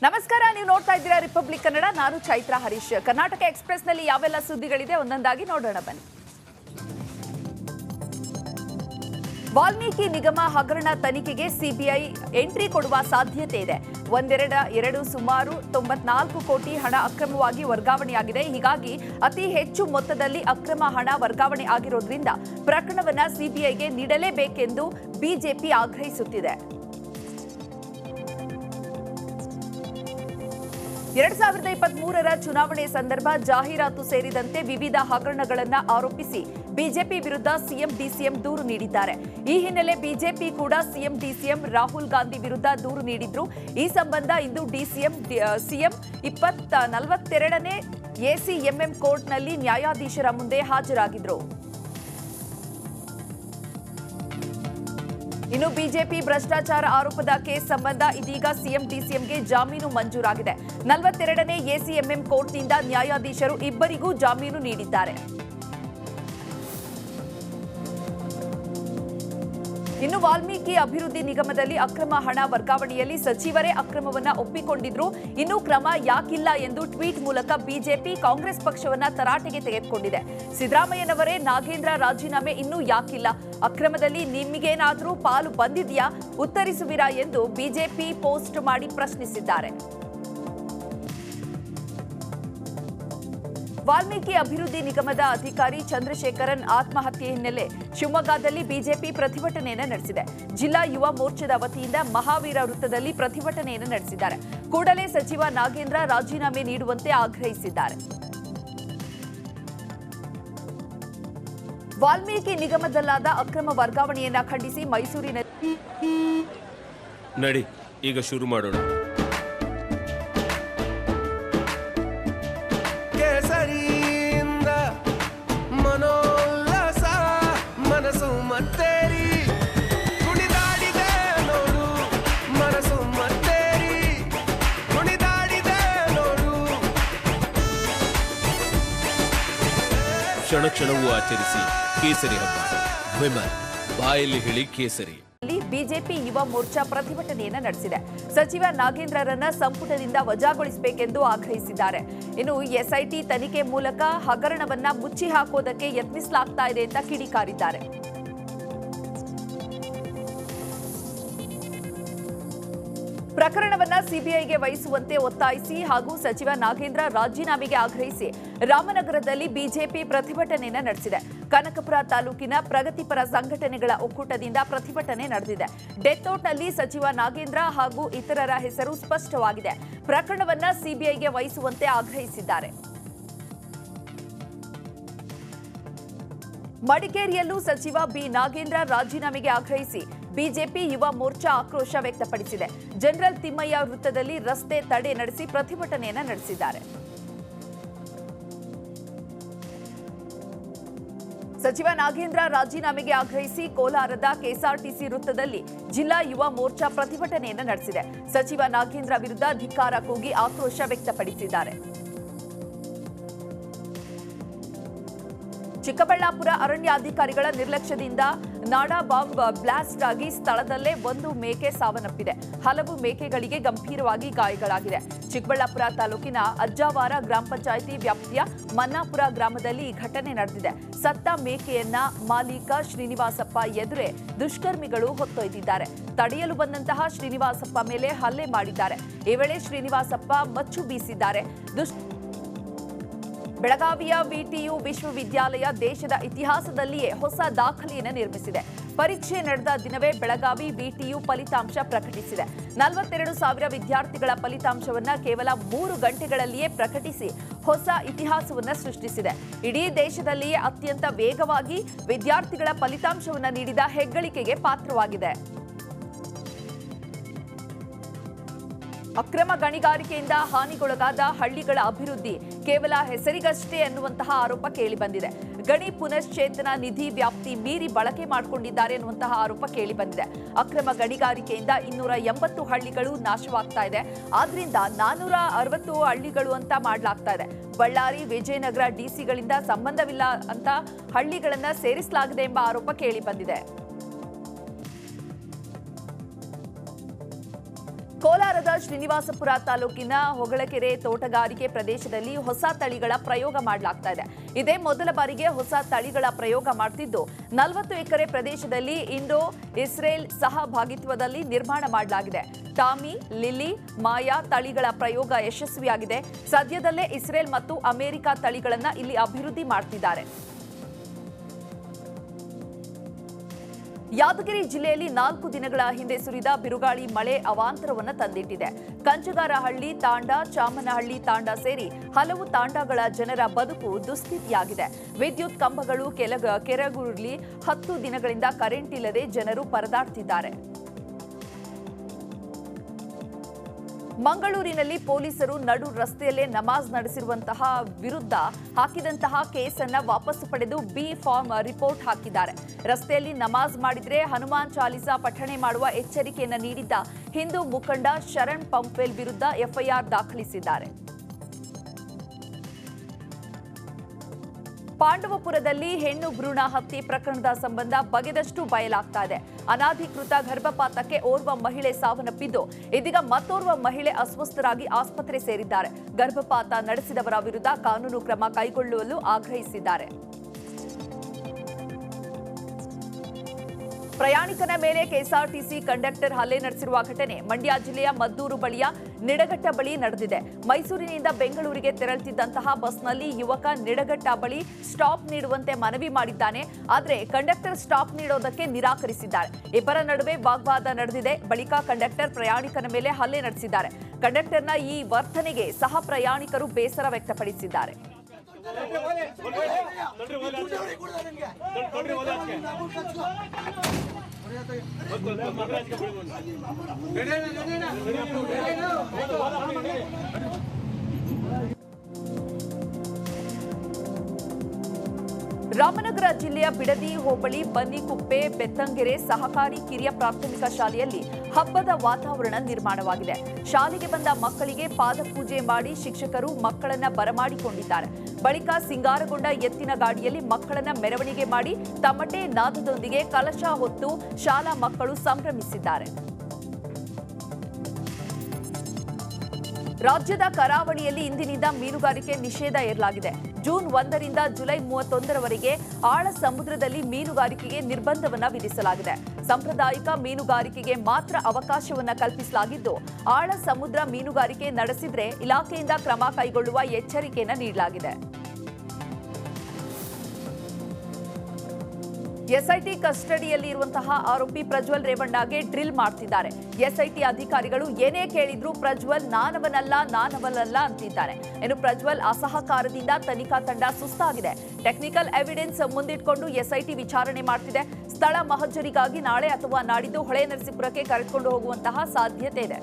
ನಮಸ್ಕಾರ, ನೀವು ನೋಡ್ತಾ ಇದ್ದೀರಾ ರಿಪಬ್ಲಿಕ್ ಕನ್ನಡ. ನಾನು ಚೈತ್ರ ಹರೀಶ್. ಕರ್ನಾಟಕ ಎಕ್ಸ್‌ಪ್ರೆಸ್ ನಲ್ಲಿ ಯಾವೆಲ್ಲ ಸುದ್ದಿಗಳಿದೆ ಒಂದೊಂದಾಗಿ ನೋಡೋಣ ಬನ್ನಿ. ವಾಲ್ಮೀಕಿ ನಿಗಮ ಹಗರಣ ತನಿಖೆಗೆ ಸಿಬಿಐ ಎಂಟ್ರಿ ಕೊಡುವ ಸಾಧ್ಯತೆ ಇದೆ. ಎರಡು ಸುಮಾರು 94 ಕೋಟಿ ಹಣ ಅಕ್ರಮವಾಗಿ ವರ್ಗಾವಣೆಯಾಗಿದೆ. ಹೀಗಾಗಿ ಅತಿ ಹೆಚ್ಚು ಮೊತ್ತದಲ್ಲಿ ಅಕ್ರಮ ಹಣ ವರ್ಗಾವಣೆ ಆಗಿರೋದ್ರಿಂದ ಪ್ರಕರಣವನ್ನ ಸಿಬಿಐಗೆ ನೀಡಲೇಬೇಕೆಂದು ಬಿಜೆಪಿ ಆಗ್ರಹಿಸುತ್ತಿದೆ. 2023ರ ಚುನಾವಣೆ ಸಂದರ್ಭ ಜಾಹೀರಾತು ಸೇರಿದಂತೆ ವಿವಿಧ ಹಗರಣಗಳನ್ನು ಆರೋಪಿಸಿ ಬಿಜೆಪಿ ವಿರುದ್ಧ ಸಿಎಂ ಡಿಸಿಎಂ ದೂರು ನೀಡಿದ್ದಾರೆ. ಈ ಹಿನ್ನೆಲೆ ಬಿಜೆಪಿ ಕೂಡ ಸಿಎಂ ಡಿಸಿಎಂ ರಾಹುಲ್ ಗಾಂಧಿ ವಿರುದ್ಧ ದೂರು ನೀಡಿದ್ರು. ಈ ಸಂಬಂಧ ಇಂದು ಸಿಎಂ 42ನೇ ಎಸಿಎಂಎಂ ಕೋರ್ಟ್ನಲ್ಲಿ ನ್ಯಾಯಾಧೀಶರ ಮುಂದೆ ಹಾಜರಾಗಿದ್ರು. ಇನ್ನು ಬಿಜೆಪಿ ಭ್ರಷ್ಟಾಚಾರ ಆರೋಪದ ಕೇಸ್ ಸಂಬಂಧ ಇದೀಗ ಸಿಎಂ ಡಿಸಿಎಂಗೆ ಜಾಮೀನು ಮಂಜೂರಾಗಿದೆ. 42ನೇ ಎಸಿಎಂಎಂ ಕೋರ್ಟ್ನಿಂದ ನ್ಯಾಯಾಧೀಶರು ಇಬ್ಬರಿಗೂ ಜಾಮೀನು ನೀಡಿದ್ದಾರೆ. ಇನ್ನು ವಾಲ್ಮೀಕಿ ಅಭಿವೃದ್ಧಿ ನಿಗಮದಲ್ಲಿ ಅಕ್ರಮ ಹಣ ವರ್ಗಾವಣೆಯಲ್ಲಿ ಸಚಿವರೇ ಅಕ್ರಮವನ್ನ ಒಪ್ಪಿಕೊಂಡಿದ್ರು. ಇನ್ನು ಕ್ರಮ ಯಾಕಿಲ್ಲ ಎಂದು ಟ್ವೀಟ್ ಮೂಲಕ ಬಿಜೆಪಿ ಕಾಂಗ್ರೆಸ್ ಪಕ್ಷವನ್ನ ತರಾಟೆಗೆ ತೆಗೆದುಕೊಂಡಿದೆ. ಸಿದ್ದರಾಮಯ್ಯನವರೇ ನಾಗೇಂದ್ರ ರಾಜೀನಾಮೆ ಇನ್ನೂ ಯಾಕಿಲ್ಲ? ಅಕ್ರಮದಲ್ಲಿ ನಿಮಗೇನಾದರೂ ಪಾಲು ಬಂದಿದೆಯಾ? ಉತ್ತರಿಸುವಿರಾ ಎಂದು ಬಿಜೆಪಿ ಪೋಸ್ಟ್ ಮಾಡಿ ಪ್ರಶ್ನಿಸಿದ್ದಾರೆ. ವಾಲ್ಮೀಕಿ ಅಭಿವೃದ್ಧಿ ನಿಗಮದ ಅಧಿಕಾರಿ ಚಂದ್ರಶೇಖರನ್ ಆತ್ಮಹತ್ಯೆ ಹಿನ್ನೆಲೆ ಶಿವಮೊಗ್ಗದಲ್ಲಿ ಬಿಜೆಪಿ ಪ್ರತಿಭಟನೆಯನ್ನು ನಡೆಸಿದೆ. ಜಿಲ್ಲಾ ಯುವ ಮೋರ್ಚಾದ ವತಿಯಿಂದ ಮಹಾವೀರ ವೃತ್ತದಲ್ಲಿ ಪ್ರತಿಭಟನೆಯನ್ನು ನಡೆಸಿದ್ದಾರೆ. ಕೂಡಲೇ ಸಚಿವ ನಾಗೇಂದ್ರ ರಾಜೀನಾಮೆ ನೀಡುವಂತೆ ಆಗ್ರಹಿಸಿದ್ದಾರೆ. ವಾಲ್ಮೀಕಿ ನಿಗಮದಲ್ಲಾದ ಅಕ್ರಮ ವರ್ಗಾವಣೆಯನ್ನ ಖಂಡಿಸಿ ಮೈಸೂರಿನ ನಡಿ ಈಗ ಶುರು ಮಾಡೋಣ. ಕೇಸರಿಯಿಂದ ಮನೋಲ್ಲಾಸ ಮನಸ್ಸು ಮತ್ತೇರಿ ಕುಣಿದಾಡಿದೆ ನೋಡು, ಮನಸ್ಸು ಮತ್ತೇರಿ ಕುಣಿದಾಡಿದೆ ನೋಡು. ಕ್ಷಣ ಕ್ಷಣವೂ ಆಚರಿಸಿ ಕೇಸರಿ ಹಬ್ಬ. ವಿಮಲ್ ಬಾಯಲ್ಲಿ ಹೇಳಿ ಕೇಸರಿ. ಬಿಜೆಪಿ ಯುವ ಮೋರ್ಚಾ ಪ್ರತಿಭಟನೆಯನ್ನು ನಡೆಸಿದೆ. ಸಚಿವ ನಾಗೇಂದ್ರರನ್ನ ಸಂಪುಟದಿಂದ ವಜಾಗೊಳಿಸಬೇಕೆಂದು ಆಗ್ರಹಿಸಿದ್ದಾರೆ. ಇನ್ನು ಎಸ್ಐಟಿ ತನಿಖೆ ಮೂಲಕ ಹಗರಣವನ್ನ ಮುಚ್ಚಿ ಹಾಕೋದಕ್ಕೆ ಯತ್ನಿಸಲಾಗ್ತಾ ಇದೆ ಅಂತ ಕಿಡಿಕಾರಿದ್ದಾರೆ. ಪ್ರಕರಣವನ್ನ ಸಿಬಿಐಗೆ ವಹಿಸುವಂತೆ ಒತ್ತಾಯಿಸಿ ಹಾಗೂ ಸಚಿವ ನಾಗೇಂದ್ರ ರಾಜೀನಾಮೆಗೆ ಆಗ್ರಹಿಸಿ ರಾಮನಗರದಲ್ಲಿ ಬಿಜೆಪಿ ಪ್ರತಿಭಟನೆಯನ್ನು ನಡೆಸಿದೆ. ಕನಕಪುರ ತಾಲೂಕಿನ ಪ್ರಗತಿಪರ ಸಂಘಟನೆಗಳ ಒಕ್ಕೂಟದಿಂದ ಪ್ರತಿಭಟನೆ ನಡೆದಿದೆ. ಡೆತ್ಔಟ್ನಲ್ಲಿ ಸಚಿವ ನಾಗೇಂದ್ರ ಹಾಗೂ ಇತರರ ಹೆಸರು ಸ್ಪಷ್ಟವಾಗಿದೆ. ಪ್ರಕರಣವನ್ನ ಸಿಬಿಐಗೆ ವಹಿಸುವಂತೆ ಆಗ್ರಹಿಸಿದ್ದಾರೆ. ಮಡಿಕೇರಿಯಲ್ಲೂ ಸಚಿವ ಬಿ ನಾಗೇಂದ್ರ ರಾಜೀನಾಮೆಗೆ ಆಗ್ರಹಿಸಿ ಬಿಜೆಪಿ ಯುವ ಮೋರ್ಚಾ ಆಕ್ರೋಶ ವ್ಯಕ್ತಪಡಿಸಿದೆ. ಜನರಲ್ ತಿಮ್ಮಯ್ಯ ವೃತ್ತದಲ್ಲಿ ರಸ್ತೆ ತಡೆ ನಡೆಸಿ ಪ್ರತಿಭಟನೆಯನ್ನು ನಡೆಸಿದ್ದಾರೆ. ಸಚಿವ ನಾಗೇಂದ್ರ ರಾಜೀನಾಮೆಗೆ ಆಗ್ರಹಿಸಿ ಕೋಲಾರದ ಕೆಎಸ್ಆರ್ಟಿಸಿ ವೃತ್ತದಲ್ಲಿ ಜಿಲ್ಲಾ ಯುವ ಮೋರ್ಚಾ ಪ್ರತಿಭಟನೆಯನ್ನು ನಡೆಸಿದೆ. ಸಚಿವ ನಾಗೇಂದ್ರ ವಿರುದ್ಧ ಧಿಕ್ಕಾರ ಕೂಗಿ ಆಕ್ರೋಶ ವ್ಯಕ್ತಪಡಿಸಿದ್ದಾರೆ. ಚಿಕ್ಕಬಳ್ಳಾಪುರ ಅರಣ್ಯಾಧಿಕಾರಿಗಳ ನಿರ್ಲಕ್ಷ್ಯದಿಂದ ನಾಡಾ ಬಾಂಬ್ ಬ್ಲಾಸ್ಟ್ ಆಗಿ ಸ್ಥಳದಲ್ಲೇ ಒಂದು ಮೇಕೆ ಸಾವನ್ನಪ್ಪಿದೆ. ಹಲವು ಮೇಕೆಗಳಿಗೆ ಗಂಭೀರವಾಗಿ ಗಾಯಗಳಾಗಿದೆ. ಚಿಕ್ಕಬಳ್ಳಾಪುರ ತಾಲೂಕಿನ ಅಜ್ಜಾವಾರ ಗ್ರಾಮ ಪಂಚಾಯಿತಿ ವ್ಯಾಪ್ತಿಯ ಮನ್ನಾಪುರ ಗ್ರಾಮದಲ್ಲಿ ಈ ಘಟನೆ ನಡೆದಿದೆ. ಸತ್ತ ಮೇಕೆಯನ್ನ ಮಾಲೀಕ ಶ್ರೀನಿವಾಸಪ್ಪ ಎದುರೇ ದುಷ್ಕರ್ಮಿಗಳು ಹೊತ್ತೊಯ್ದಿದ್ದಾರೆ. ತಡೆಯಲು ಬಂದಂತಹ ಶ್ರೀನಿವಾಸಪ್ಪ ಮೇಲೆ ಹಲ್ಲೆ ಮಾಡಿದ್ದಾರೆ. ಈ ವೇಳೆ ಶ್ರೀನಿವಾಸಪ್ಪ ಮಚ್ಚು ಬೀಸಿದ್ದಾರೆ. ಬೆಳಗಾವಿಯ ವಿಟಿಯು ವಿಶ್ವವಿದ್ಯಾಲಯ ದೇಶದ ಇತಿಹಾಸದಲ್ಲಿಯೇ ಹೊಸ ದಾಖಲೆಯನ್ನು ನಿರ್ಮಿಸಿದೆ. ಪರೀಕ್ಷೆ ನಡೆದ ದಿನವೇ ಬೆಳಗಾವಿ ವಿಟಿಯು ಫಲಿತಾಂಶ ಪ್ರಕಟಿಸಿದೆ. 42,000 ವಿದ್ಯಾರ್ಥಿಗಳ ಫಲಿತಾಂಶವನ್ನು ಕೇವಲ 3 ಗಂಟೆಗಳಲ್ಲಿಯೇ ಪ್ರಕಟಿಸಿ ಹೊಸ ಇತಿಹಾಸವನ್ನು ಸೃಷ್ಟಿಸಿದೆ. ಇಡೀ ದೇಶದಲ್ಲಿಯೇ ಅತ್ಯಂತ ವೇಗವಾಗಿ ವಿದ್ಯಾರ್ಥಿಗಳ ಫಲಿತಾಂಶವನ್ನು ನೀಡಿದ ಹೆಗ್ಗಳಿಕೆಗೆ ಪಾತ್ರವಾಗಿದೆ. ಅಕ್ರಮ ಗಣಿಗಾರಿಕೆಯಿಂದ ಹಾನಿಗೊಳಗಾದ ಹಳ್ಳಿಗಳ ಅಭಿವೃದ್ಧಿ ಕೇವಲ ಹೆಸರಿಗಷ್ಟೇ ಅನ್ನುವಂತಹ ಆರೋಪ ಕೇಳಿಬಂದಿದೆ. ಗಣಿ ಪುನಶ್ಚೇತನ ನಿಧಿ ವ್ಯಾಪ್ತಿ ಮೀರಿ ಬಳಕೆ ಮಾಡಿಕೊಂಡಿದ್ದಾರೆ ಅನ್ನುವಂತಹ ಆರೋಪ ಕೇಳಿಬಂದಿದೆ. ಅಕ್ರಮ ಗಣಿಗಾರಿಕೆಯಿಂದ 280 ಹಳ್ಳಿಗಳು ನಾಶವಾಗ್ತಾ ಇದೆ. ಆದ್ರಿಂದ 460 ಹಳ್ಳಿಗಳು ಅಂತ ಮಾಡಲಾಗ್ತಾ ಇದೆ. ಬಳ್ಳಾರಿ, ವಿಜಯನಗರ ಡಿಸಿಗಳಿಂದ ಸಂಬಂಧವಿಲ್ಲ ಅಂತ ಹಳ್ಳಿಗಳನ್ನ ಸೇರಿಸಲಾಗಿದೆ ಎಂಬ ಆರೋಪ ಕೇಳಿಬಂದಿದೆ. ಕೋಲಾರದ ಶ್ರೀನಿವಾಸಪುರ ತಾಲೂಕಿನ ಹೊಗಳಕೆರೆ ತೋಟಗಾರಿಕೆ ಪ್ರದೇಶದಲ್ಲಿ ಹೊಸ ತಳಿಗಳ ಪ್ರಯೋಗ ಮಾಡಲಾಗ್ತಾ ಇದೆ. ಇದೇ ಮೊದಲ ಬಾರಿಗೆ ಹೊಸ ತಳಿಗಳ ಪ್ರಯೋಗ ಮಾಡ್ತಿದ್ದು 40 ಎಕರೆ ಪ್ರದೇಶದಲ್ಲಿ ಇಂಡೋ ಇಸ್ರೇಲ್ ಸಹಭಾಗಿತ್ವದಲ್ಲಿ ನಿರ್ಮಾಣ ಮಾಡಲಾಗಿದೆ. ಟಾಮಿ, ಲಿಲ್ಲಿ, ಮಾಯಾ ತಳಿಗಳ ಪ್ರಯೋಗ ಯಶಸ್ವಿಯಾಗಿದೆ. ಸದ್ಯದಲ್ಲೇ ಇಸ್ರೇಲ್ ಮತ್ತು ಅಮೆರಿಕ ತಳಿಗಳನ್ನು ಇಲ್ಲಿ ಅಭಿವೃದ್ಧಿ ಮಾಡ್ತಿದ್ದಾರೆ. ಯಾದಗಿರಿ ಜಿಲ್ಲೆಯಲ್ಲಿ 4 ದಿನಗಳ ಹಿಂದೆ ಸುರಿದ ಬಿರುಗಾಳಿ ಮಳೆ ಅವಾಂತರವನ್ನು ತಂದಿಟ್ಟಿದೆ. ಕಂಚಗಾರಹಳ್ಳಿ ತಾಂಡ, ಚಾಮನಹಳ್ಳಿ ತಾಂಡ ಸೇರಿ ಹಲವು ತಾಂಡಗಳ ಜನರ ಬದುಕು ದುಸ್ಥಿತಿಯಾಗಿದೆ. ವಿದ್ಯುತ್ ಕಂಬಗಳು ಕೆರಗುರುಳಿ 10 ದಿನಗಳಿಂದ ಕರೆಂಟ್ ಇಲ್ಲದೆ ಜನರು ಪರದಾಡ್ತಿದ್ದಾರೆ. ಮಂಗಳೂರಿನಲ್ಲಿ ಪೊಲೀಸರು ನಡು ರಸ್ತೆಯಲ್ಲೇ ನಮಾಜ್ ನಡೆಸಿರುವಂತಹ ವಿರುದ್ಧ ಹಾಕಿದಂತಹ ಕೇಸನ್ನ ವಾಪಸ್ ಪಡೆದು ಬಿ ಫಾರ್ಮ್ ರಿಪೋರ್ಟ್ ಹಾಕಿದ್ದಾರೆ. ರಸ್ತೆಯಲ್ಲಿ ನಮಾಜ್ ಮಾಡಿದ್ರೆ ಹನುಮಾನ್ ಚಾಲಿಸಾ ಪಠಣೆ ಮಾಡುವ ಎಚ್ಚರಿಕೆಯನ್ನು ನೀಡಿದ್ದ ಹಿಂದೂ ಮುಖಂಡ ಶರಣ್ ಪಂಪೇಲ್ ವಿರುದ್ಧ ಎಫ್ಐಆರ್ ದಾಖಲಿಸಿದ್ದಾರೆ. ಪಾಂಡವಪುರದಲ್ಲಿ ಹೆಣ್ಣು ಭ್ರೂಣ ಹತ್ಯೆ ಪ್ರಕರಣದ ಸಂಬಂಧ ಬಗೆದಷ್ಟು ಬಯಲಾಗ್ತಾ ಇದೆ. ಅನಾಧಿಕೃತ ಗರ್ಭಪಾತಕ್ಕೆ ಓರ್ವ ಮಹಿಳೆ ಸಾವನ್ನಪ್ಪಿದ್ದು, ಇದೀಗ ಮತ್ತೋರ್ವ ಮಹಿಳೆ ಅಸ್ವಸ್ಥರಾಗಿ ಆಸ್ಪತ್ರೆ ಸೇರಿದ್ದಾರೆ. ಗರ್ಭಪಾತ ನಡೆಸಿದವರ ವಿರುದ್ಧ ಕಾನೂನು ಕ್ರಮ ಕೈಗೊಳ್ಳಲು ಆಗ್ರಹಿಸಿದ್ದಾರೆ. ಪ್ರಯಾಣಿಕನ ಮೇಲೆ ಕೆಎಸ್ಆರ್ಟಿಸಿ ಕಂಡಕ್ಟರ್ ಹಲ್ಲೆ ನಡೆಸಿರುವ ಘಟನೆ ಮಂಡ್ಯ ಜಿಲ್ಲೆಯ ಮದ್ದೂರು ಬಳಿಯ ನಿಡಘಟ್ಟ ಬಳಿ ನಡೆದಿದೆ. ಮೈಸೂರಿನಿಂದ ಬೆಂಗಳೂರಿಗೆ ತೆರಳುತ್ತಿದ್ದಂತಹ ಬಸ್ನಲ್ಲಿ ಯುವಕ ನಿಡಘಟ್ಟ ಬಳಿ ಸ್ಟಾಪ್ ನೀಡುವಂತೆ ಮನವಿ ಮಾಡಿದ್ದಾನೆ. ಆದರೆ ಕಂಡಕ್ಟರ್ ಸ್ಟಾಪ್ ನೀಡೋದಕ್ಕೆ ನಿರಾಕರಿಸಿದ್ದಾರೆ. ಇಬ್ಬರ ನಡುವೆ ವಾಗ್ವಾದ ನಡೆದಿದೆ. ಬಳಿಕ ಕಂಡಕ್ಟರ್ ಪ್ರಯಾಣಿಕನ ಮೇಲೆ ಹಲ್ಲೆ ನಡೆಸಿದ್ದಾರೆ. ಕಂಡಕ್ಟರ್ನ ಈ ವರ್ತನೆಗೆ ಸಹ ಪ್ರಯಾಣಿಕರು ಬೇಸರ ವ್ಯಕ್ತಪಡಿಸಿದ್ದಾರೆ. ರಾಮನಗರ ಜಿಲ್ಲೆಯ ಬಿಡದಿ ಹೋಬಳಿ ಬನ್ನಿಕುಪ್ಪೆ ಬೆತ್ತಂಗೆರೆ ಸಹಕಾರಿ ಕಿರಿಯ ಪ್ರಾಥಮಿಕ ಶಾಲೆಯಲ್ಲಿ ಹಬ್ಬದ ವಾತಾವರಣ ನಿರ್ಮಾಣವಾಗಿದೆ. ಶಾಲೆಗೆ ಬಂದ ಮಕ್ಕಳಿಗೆ ಪಾದಪೂಜೆ ಮಾಡಿ ಶಿಕ್ಷಕರು ಮಕ್ಕಳನ್ನ ಬರಮಾಡಿಕೊಂಡಿದ್ದಾರೆ. ಬಳಿಕ ಸಿಂಗಾರಗೊಂಡ ಎತ್ತಿನ ಗಾಡಿಯಲ್ಲಿ ಮಕ್ಕಳನ್ನ ಮೆರವಣಿಗೆ ಮಾಡಿ ತಮಟೆ ನಾದದೊಂದಿಗೆ ಕಲಶ ಹೊತ್ತು ಶಾಲಾ ಮಕ್ಕಳು ಸಂಭ್ರಮಿಸಿದ್ದಾರೆ. ರಾಜ್ಯದ ಕರಾವಳಿಯಲ್ಲಿ ಇಂದಿನಿಂದ ಮೀನುಗಾರಿಕೆ ನಿಷೇಧ ಹೇರಲಾಗಿದೆ. ಜೂನ್ 1 ರಿಂದ ಜುಲೈ 31ರವರೆಗೆ ಆಳ ಸಮುದ್ರದಲ್ಲಿ ಮೀನುಗಾರಿಕೆಗೆ ನಿರ್ಬಂಧವನ್ನು ವಿಧಿಸಲಾಗಿದೆ. ಸಾಂಪ್ರದಾಯಿಕ ಮೀನುಗಾರಿಕೆಗೆ ಮಾತ್ರ ಅವಕಾಶವನ್ನು ಕಲ್ಪಿಸಲಾಗಿದ್ದು, ಆಳ ಸಮುದ್ರ ಮೀನುಗಾರಿಕೆ ನಡೆಸಿದ್ರೆ ಇಲಾಖೆಯಿಂದ ಕ್ರಮ ಕೈಗೊಳ್ಳುವ ಎಚ್ಚರಿಕೆಯನ್ನು ನೀಡಲಾಗಿದೆ. ಎಸ್ಐಟಿ ಕಸ್ಟಡಿಯಲ್ಲಿ ಇರುವಂತಹ ಆರೋಪಿ ಪ್ರಜ್ವಲ್ ರೇವಣ್ಣಗೆ ಡ್ರಿಲ್ ಮಾಡ್ತಿದ್ದಾರೆ. ಎಸ್ಐಟಿ ಅಧಿಕಾರಿಗಳು ಏನೇ ಕೇಳಿದ್ರು ಪ್ರಜ್ವಲ್ ನಾನವನಲ್ಲ ಅಂತಿದ್ದಾರೆ. ಇನ್ನು ಪ್ರಜ್ವಲ್ ಅಸಹಕಾರದಿಂದ ತನಿಖಾ ತಂಡ ಸುಸ್ತಾಗಿದೆ. ಟೆಕ್ನಿಕಲ್ ಎವಿಡೆನ್ಸ್ ಮುಂದಿಟ್ಕೊಂಡು ಎಸ್ಐಟಿ ವಿಚಾರಣೆ ಮಾಡ್ತಿದೆ. ಸ್ಥಳ ಮಹಜರಿಗಾಗಿ ನಾಳೆ ಅಥವಾ ನಾಡಿದ್ದು ಹೊಳೆನರಸೀಪುರಕ್ಕೆ ಕರೆದುಕೊಂಡು ಹೋಗುವಂತಹ ಸಾಧ್ಯತೆ ಇದೆ.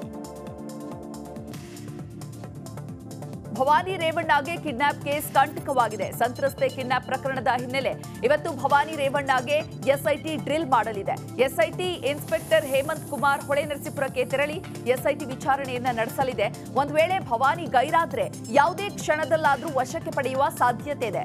ಭವಾನಿ ರೇವಣ್ಣಗೆ ಕಿಡ್ನಾಪ್ ಕೇಸ್ ಕಂಟಕವಾಗಿದೆ. ಸಂತ್ರಸ್ತೆ ಕಿಡ್ನಾಪ್ ಪ್ರಕರಣದ ಹಿನ್ನೆಲೆ ಇವತ್ತು ಭವಾನಿ ರೇವಣ್ಣಗೆ ಎಸ್ಐಟಿ ಡ್ರಿಲ್ ಮಾಡಲಿದೆ. ಎಸ್ಐಟಿ ಇನ್ಸ್ಪೆಕ್ಟರ್ ಹೇಮಂತ್ ಕುಮಾರ್ ಹೊಳೆನರಸೀಪುರಕ್ಕೆ ತೆರಳಿ ಎಸ್ಐಟಿ ವಿಚಾರಣೆಯನ್ನ ನಡೆಸಲಿದೆ. ಒಂದು ವೇಳೆ ಭವಾನಿ ಗೈರಾದ್ರೆ ಯಾವುದೇ ಕ್ಷಣದಲ್ಲಾದರೂ ವಶಕ್ಕೆ ಪಡೆಯುವ ಸಾಧ್ಯತೆ ಇದೆ.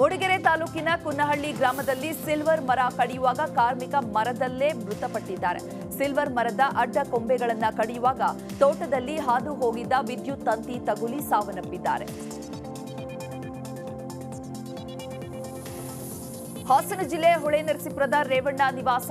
ಮೂಡಿಗೆರೆ ತಾಲೂಕಿನ ಕುನ್ನಹಳ್ಳಿ ಗ್ರಾಮದಲ್ಲಿ ಸಿಲ್ವರ್ ಮರ ಕಡಿಯುವಾಗ ಕಾರ್ಮಿಕ ಮರದಲ್ಲೇ ಮೃತಪಟ್ಟಿದ್ದಾರೆ. ಸಿಲ್ವರ್ ಮರದ ಅಡ್ಡ ಕೊಂಬೆಗಳನ್ನು ಕಡಿಯುವಾಗ ತೋಟದಲ್ಲಿ ಹಾದು ಹೋಗಿದ್ದ ವಿದ್ಯುತ್ ತಂತಿ ತಗುಲಿ ಸಾವನ್ನಪ್ಪಿದ್ದಾರೆ. ಹಾಸನ ಜಿಲ್ಲೆ ಹೊಳೆನರಸೀಪುರದ ರೇವಣ್ಣ ನಿವಾಸ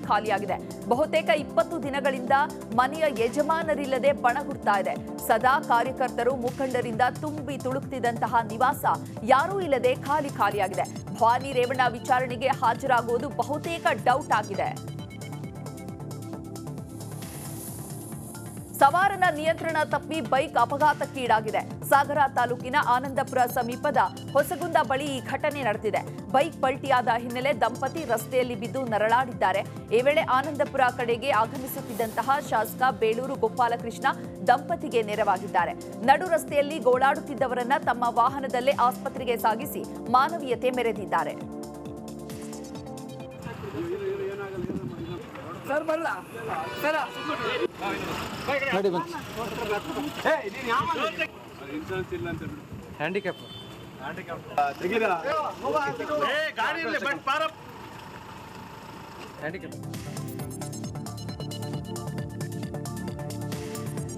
ಖಾಲಿಯಾಗಿದೆ. ಬಹುತೇಕ 20 ದಿನಗಳಿಂದ ಮನೆಯ ಯಜಮಾನರಿಲ್ಲದೆ ಬಣಗುಡ್ತಾ ಇದೆ. ಸದಾ ಕಾರ್ಯಕರ್ತರು ಮುಖಂಡರಿಂದ ತುಂಬಿ ತುಳುಕ್ತಿದ್ದಂತಹ ನಿವಾಸ ಯಾರೂ ಇಲ್ಲದೆ ಖಾಲಿಯಾಗಿದೆ. ಭವಾನಿ ರೇವಣ್ಣ ವಿಚಾರಣೆಗೆ ಹಾಜರಾಗುವುದು ಬಹುತೇಕ ಡೌಟ್ ಆಗಿದೆ. ಸವಾರನ ನಿಯಂತ್ರಣ ತಪ್ಪಿ ಬೈಕ್ ಅಪಘಾತಕ್ಕೀಡಾಗಿದೆ. ಸಾಗರ ತಾಲೂಕಿನ ಆನಂದಪುರ ಸಮೀಪದ ಹೊಸಗುಂದ ಬಳಿ ಈ ಘಟನೆ ನಡೆದಿದೆ. ಬೈಕ್ ಪಲ್ಟಿಯಾದ ಹಿನ್ನೆಲೆ ದಂಪತಿ ರಸ್ತೆಯಲ್ಲಿ ಬಿದ್ದು ನರಳಾಡಿದ್ದಾರೆ. ಈ ವೇಳೆ ಆನಂದಪುರ ಕಡೆಗೆ ಆಗಮಿಸುತ್ತಿದ್ದಂತಹ ಶಾಸಕ ಬೇಳೂರು ಗೋಪಾಲಕೃಷ್ಣ ದಂಪತಿಗೆ ನೆರವಾಗಿದ್ದಾರೆ. ನಡು ರಸ್ತೆಯಲ್ಲಿ ಗೋಳಾಡುತ್ತಿದ್ದವರನ್ನ ತಮ್ಮ ವಾಹನದಲ್ಲೇ ಆಸ್ಪತ್ರೆಗೆ ಸಾಗಿಸಿ ಮಾನವೀಯತೆ ಮೆರೆದಿದ್ದಾರೆ.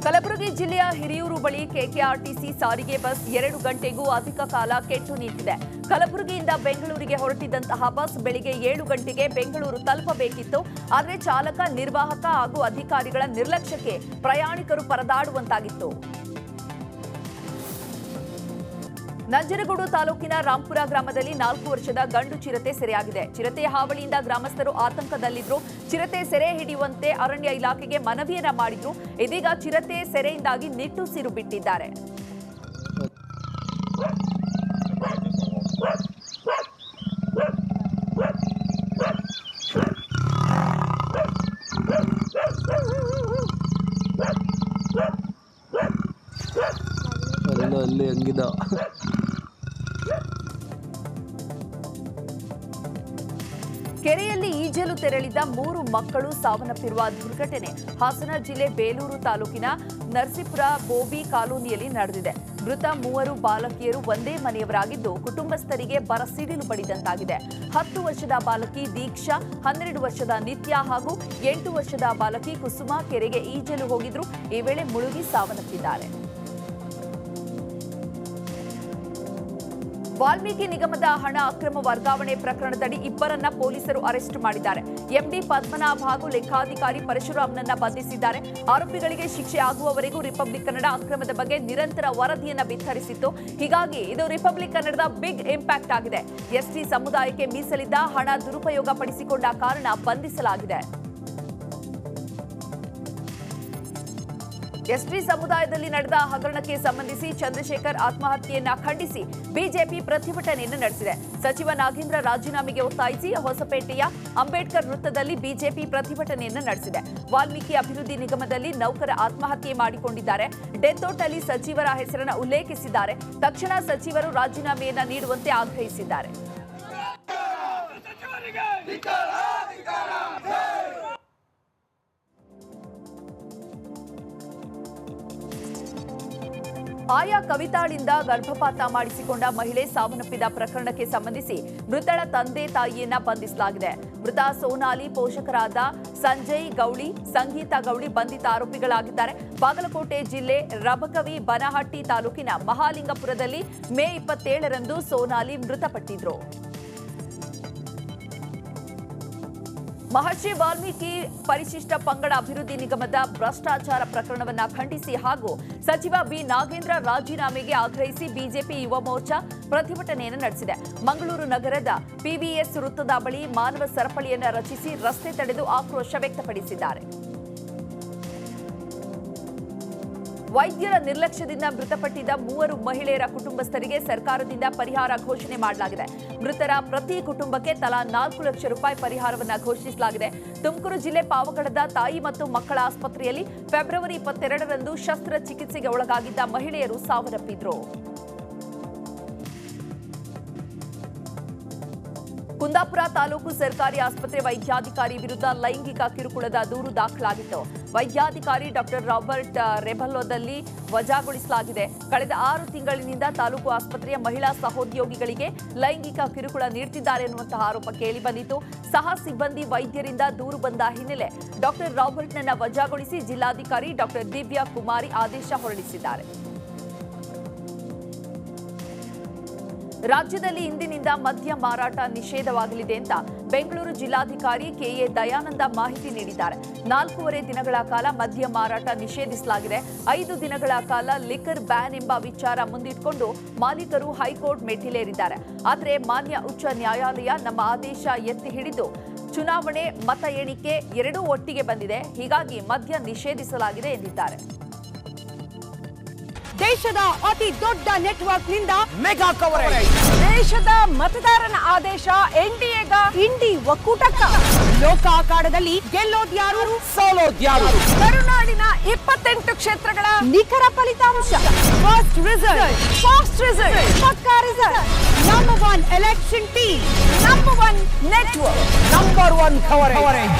ಕಲಬುರಗಿ ಜಿಲ್ಲೆಯ ಹಿರಿಯೂರು ಬಳಿ ಕೆಕೆಆರ್ಟಿಸಿ ಸಾರಿಗೆ ಬಸ್ 2 ಗಂಟೆಗೂ ಅಧಿಕ ಕಾಲ ಕೆಟ್ಟು ನಿಂತಿದೆ. ಕಲಬುರಗಿಯಿಂದ ಬೆಂಗಳೂರಿಗೆ ಹೊರಟಿದ್ದಂತಹ ಬಸ್ ಬೆಳಿಗ್ಗೆ 7 ಗಂಟೆಗೆ ಬೆಂಗಳೂರು ತಲುಪಬೇಕಿತ್ತು. ಆದರೆ ಚಾಲಕ, ನಿರ್ವಾಹಕ ಹಾಗೂ ಅಧಿಕಾರಿಗಳ ನಿರ್ಲಕ್ಷ್ಯಕ್ಕೆ ಪ್ರಯಾಣಿಕರು ಪರದಾಡುವಂತಾಗಿತ್ತು. ನಂಜನಗೂಡು ತಾಲೂಕಿನ ರಾಂಪುರ ಗ್ರಾಮದಲ್ಲಿ 4 ವರ್ಷದ ಗಂಡು ಚಿರತೆ ಸೆರೆಯಾಗಿದೆ. ಚಿರತೆ ಹಾವಳಿಯಿಂದ ಗ್ರಾಮಸ್ಥರು ಆತಂಕದಲ್ಲಿದ್ರು. ಚಿರತೆ ಸೆರೆ ಹಿಡಿಯುವಂತೆ ಅರಣ್ಯ ಇಲಾಖೆಗೆ ಮನವಿಯನ್ನ ಮಾಡಿದ್ರು. ಇದೀಗ ಚಿರತೆ ಸೆರೆಯಿಂದಾಗಿ ನಿಟ್ಟುಸಿರು ಬಿಟ್ಟಿದ್ದಾರೆ. ಅಲ್ಲಿ ಹಂಗಿದ ಕೆರೆಯಲ್ಲಿ ಈಜಲು ತೆರಳಿದ 3 ಮಕ್ಕಳು ಸಾವನ್ನಪ್ಪಿರುವ ದುರ್ಘಟನೆ ಹಾಸನ ಜಿಲ್ಲೆ ಬೇಲೂರು ತಾಲೂಕಿನ ನರಸೀಪುರ ಬೋಬಿ ಕಾಲೋನಿಯಲ್ಲಿ ನಡೆದಿದೆ. ಮೃತ 3 ಬಾಲಕಿಯರು ಒಂದೇ ಮನೆಯವರಾಗಿದ್ದು ಕುಟುಂಬಸ್ಥರಿಗೆ ಬರಸಿಡಿಲು ಬಡಿದಂತಾಗಿದೆ. 10 ವರ್ಷದ ಬಾಲಕಿ ದೀಕ್ಷಾ, 12 ವರ್ಷದ ನಿತ್ಯ ಹಾಗೂ 8 ವರ್ಷದ ಬಾಲಕಿ ಕುಸುಮ ಕೆರೆಗೆ ಈಜಲು ಹೋಗಿದ್ರು. ಈ ವೇಳೆ ಮುಳುಗಿ ಸಾವನ್ನಪ್ಪಿದ್ದಾರೆ. ವಾಲ್ಮೀಕಿ ನಿಗಮದ ಹಣ ಅಕ್ರಮ ವರ್ಗಾವಣೆ ಪ್ರಕರಣದಡಿ 2ರನ್ನ ಪೊಲೀಸರು ಅರೆಸ್ಟ್ ಮಾಡಿದ್ದಾರೆ. ಎಂಡಿ ಪದ್ಮನಾಭ ಹಾಗೂ ಲೆಕ್ಕಾಧಿಕಾರಿ ಪರಶುರಾಮ್ನನ್ನ ಬಂಧಿಸಿದ್ದಾರೆ. ಆರೋಪಿಗಳಿಗೆ ಶಿಕ್ಷೆ ಆಗುವವರೆಗೂ ರಿಪಬ್ಲಿಕ್ ಕನ್ನಡ ಅಕ್ರಮದ ಬಗ್ಗೆ ನಿರಂತರ ವರದಿಯನ್ನ ಬಿತ್ತರಿಸಿತ್ತು. ಹೀಗಾಗಿ ಇದು ರಿಪಬ್ಲಿಕ್ ಕನ್ನಡದ ಬಿಗ್ ಇಂಪ್ಯಾಕ್ಟ್ ಆಗಿದೆ. ಎಸ್ಟಿ ಸಮುದಾಯಕ್ಕೆ ಮೀಸಲಿದ್ದ ಹಣ ದುರುಪಯೋಗ ಪಡಿಸಿಕೊಂಡ ಕಾರಣ ಬಂಧಿಸಲಾಗಿದೆ. ಎಸ್ಟಿ ಸಮುದಾಯದಲ್ಲಿ ನಡೆದ ಹಗರಣಕ್ಕೆ ಸಂಬಂಧಿಸಿ ಚಂದ್ರಶೇಖರ್ ಆತ್ಮಹತ್ಯೆಯನ್ನ ಖಂಡಿಸಿ ಬಿಜೆಪಿ ಪ್ರತಿಭಟನೆಯನ್ನು ನಡೆಸಿದೆ. ಸಚಿವ ನಾಗೇಂದ್ರ ರಾಜೀನಾಮೆಗೆ ಒತ್ತಾಯಿಸಿ ಹೊಸಪೇಟೆಯ ಅಂಬೇಡ್ಕರ್ ವೃತ್ತದಲ್ಲಿ ಬಿಜೆಪಿ ಪ್ರತಿಭಟನೆಯನ್ನು ನಡೆಸಿದೆ. ವಾಲ್ಮೀಕಿ ಅಭಿವೃದ್ಧಿ ನಿಗಮದಲ್ಲಿ ನೌಕರ ಆತ್ಮಹತ್ಯೆ ಮಾಡಿಕೊಂಡಿದ್ದಾರೆ. ಡೆತ್ ಅಲ್ಲಿ ಸಚಿವರ ಹೆಸರನ್ನು ಉಲ್ಲೇಖಿಸಿದ್ದಾರೆ. ತಕ್ಷಣ ಸಚಿವರು ರಾಜೀನಾಮೆಯನ್ನ ನೀಡುವಂತೆ ಆಗ್ರಹಿಸಿದ್ದಾರೆ. ಆಯಾ ಕವಿತಾಳಿಂದ ಗರ್ಭಪಾತ ಮಾಡಿಸಿಕೊಂಡ ಮಹಿಳೆ ಸಾವನ್ನಪ್ಪಿದ ಪ್ರಕರಣಕ್ಕೆ ಸಂಬಂಧಿಸಿ ಮೃತಳ ತಂದೆ ತಾಯಿಯನ್ನ ಬಂಧಿಸಲಾಗಿದೆ. ಮೃತ ಸೋನಾಲಿ ಪೋಷಕರಾದ ಸಂಜಯ್ ಗೌಳಿ, ಸಂಗೀತಾ ಗೌಳಿ ಬಂಧಿತ ಆರೋಪಿಗಳಾಗಿದ್ದಾರೆ. ಬಾಗಲಕೋಟೆ ಜಿಲ್ಲೆ ರಬಕವಿ ಬನಹಟ್ಟಿ ತಾಲೂಕಿನ ಮಹಾಲಿಂಗಪುರದಲ್ಲಿ ಮೇ 27ರಂದು ಸೋನಾಲಿ ಮೃತಪಟ್ಟಿದ್ರು. ಮಹರ್ಷಿ ವಾಲ್ಮೀಕಿ ಪರಿಶಿಷ್ಟ ಪಂಗಡ ಅಭಿವೃದ್ಧಿ ನಿಗಮದ ಭ್ರಷ್ಟಾಚಾರ ಪ್ರಕರಣವನ್ನ ಖಂಡಿಸಿ ಹಾಗೂ ಸಚಿವ ಬಿ ನಾಗೇಂದ್ರ ರಾಜೀನಾಮೆಗೆ ಆಗ್ರಹಿಸಿ ಬಿಜೆಪಿ ಯುವ ಮೋರ್ಚಾ ಪ್ರತಿಭಟನೆಯನ್ನು ನಡೆಸಿದೆ. ಮಂಗಳೂರು ನಗರದ ಪಿವಿಎಸ್ ವೃತ್ತದ ಬಳಿ ಮಾನವ ಸರಪಳಿಯನ್ನು ರಚಿಸಿ ರಸ್ತೆ ತಡೆದು ಆಕ್ರೋಶ ವ್ಯಕ್ತಪಡಿಸಿದ್ದಾರೆ. ವೈದ್ಯರ ನಿರ್ಲಕ್ಷ್ಯದಿಂದ ಮೃತಪಟ್ಟಿದ್ದ 3 ಮಹಿಳೆಯರ ಕುಟುಂಬಸ್ಥರಿಗೆ ಸರ್ಕಾರದಿಂದ ಪರಿಹಾರ ಘೋಷಣೆ ಮಾಡಲಾಗಿದೆ. ಮೃತರ ಪ್ರತಿ ಕುಟುಂಬಕ್ಕೆ ತಲಾ 4 ಲಕ್ಷ ರೂಪಾಯಿ ಪರಿಹಾರವನ್ನು ಘೋಷಿಸಲಾಗಿದೆ. ತುಮಕೂರು ಜಿಲ್ಲೆ ಪಾವಗಡದ ತಾಯಿ ಮತ್ತು ಮಕ್ಕಳ ಆಸ್ಪತ್ರೆಯಲ್ಲಿ ಫೆಬ್ರವರಿ 22ರಂದು ಶಸ್ತ್ರಚಿಕಿತ್ಸೆಗೆ ಒಳಗಾಗಿದ್ದ ಮಹಿಳೆಯರು ಸಾವನ್ನಪ್ಪಿದ್ರು. ಕುಂದಾಪುರ ತಾಲೂಕು ಸರ್ಕಾರಿ ಆಸ್ಪತ್ರೆ ವೈದ್ಯಾಧಿಕಾರಿ ವಿರುದ್ಧ ಲೈಂಗಿಕ ಕಿರುಕುಳದ ದೂರು ದಾಖಲಾಗಿತ್ತು. ವೈದ್ಯಾಧಿಕಾರಿ ಡಾಕ್ಟರ್ ರಾಬರ್ಟ್ ರೆಬಲ್ಲೋದಲ್ಲಿ ವಜಾಗೊಳಿಸಲಾಗಿದೆ. ಕಳೆದ 6 ತಿಂಗಳಿನಿಂದ ತಾಲೂಕು ಆಸ್ಪತ್ರೆಯ ಮಹಿಳಾ ಸಹೋದ್ಯೋಗಿಗಳಿಗೆ ಲೈಂಗಿಕ ಕಿರುಕುಳ ನೀಡುತ್ತಿದ್ದಾರೆ ಎನ್ನುವಂತಹ ಆರೋಪ ಕೇಳಿಬಂದಿತ್ತು. ಸಹ ಸಿಬ್ಬಂದಿ ವೈದ್ಯರಿಂದ ದೂರು ಬಂದ ಹಿನ್ನೆಲೆ ಡಾಕ್ಟರ್ ರಾಬರ್ಟ್ನನ್ನ ವಜಾಗೊಳಿಸಿ ಜಿಲ್ಲಾಧಿಕಾರಿ ಡಾಕ್ಟರ್ ದಿವ್ಯಾ ಕುಮಾರಿ ಆದೇಶ ಹೊರಡಿಸಿದ್ದಾರೆ. ರಾಜ್ಯದಲ್ಲಿ ಇಂದಿನಿಂದ ಮದ್ಯ ಮಾರಾಟ ನಿಷೇಧವಾಗಲಿದೆ ಅಂತ ಬೆಂಗಳೂರು ಜಿಲ್ಲಾಧಿಕಾರಿ ಕೆಎ ದಯಾನಂದ ಮಾಹಿತಿ ನೀಡಿದ್ದಾರೆ. 4.5 ದಿನಗಳ ಕಾಲ ಮದ್ಯ ಮಾರಾಟ ನಿಷೇಧಿಸಲಾಗಿದೆ. 5 ದಿನಗಳ ಕಾಲ ಲಿಕ್ಕರ್ ಬ್ಯಾನ್ ಎಂಬ ವಿಚಾರ ಮುಂದಿಟ್ಟುಕೊಂಡು ಮಾಲೀಕರು ಹೈಕೋರ್ಟ್ ಮೆಟ್ಟಿಲೇರಿದ್ದಾರೆ. ಆದರೆ ಮಾನ್ಯ ಉಚ್ಚ ನ್ಯಾಯಾಲಯ ನಮ್ಮ ಆದೇಶ ಎತ್ತಿ ಹಿಡಿದು ಚುನಾವಣೆ, ಮತ ಎಣಿಕೆ ಎರಡೂ ಒಟ್ಟಿಗೆ ಬಂದಿದೆ. ಹೀಗಾಗಿ ಮದ್ಯ ನಿಷೇಧಿಸಲಾಗಿದೆ ಎಂದಿದ್ದಾರೆ. ದೇಶದ ಅತಿ ದೊಡ್ಡ ನೆಟ್ವರ್ಕ್ ನಿಂದ ಮೆಗಾ ಕವರೇಜ್. ದೇಶದ ಮತದಾರನ ಆದೇಶ ಎನ್ಡಿಎಗ ಇಂಡಿ ಒಕ್ಕೂಟಕ್ಕ. ಲೋಕ ಅಖಾಡದಲ್ಲಿ ಗೆಲ್ಲೋದ್ಯಾರು, ಸೋಲೋದ್ಯಾರು. ಕರುನಾಡಿನ 28 ಕ್ಷೇತ್ರಗಳ ನಿಖರ ಫಲಿತಾಂಶ. ಫಾಸ್ಟ್ ರಿಸಲ್ಟ್, ಪಕ್ಕಾ result. Number 1 election team, number 1 network, number 1 coverage.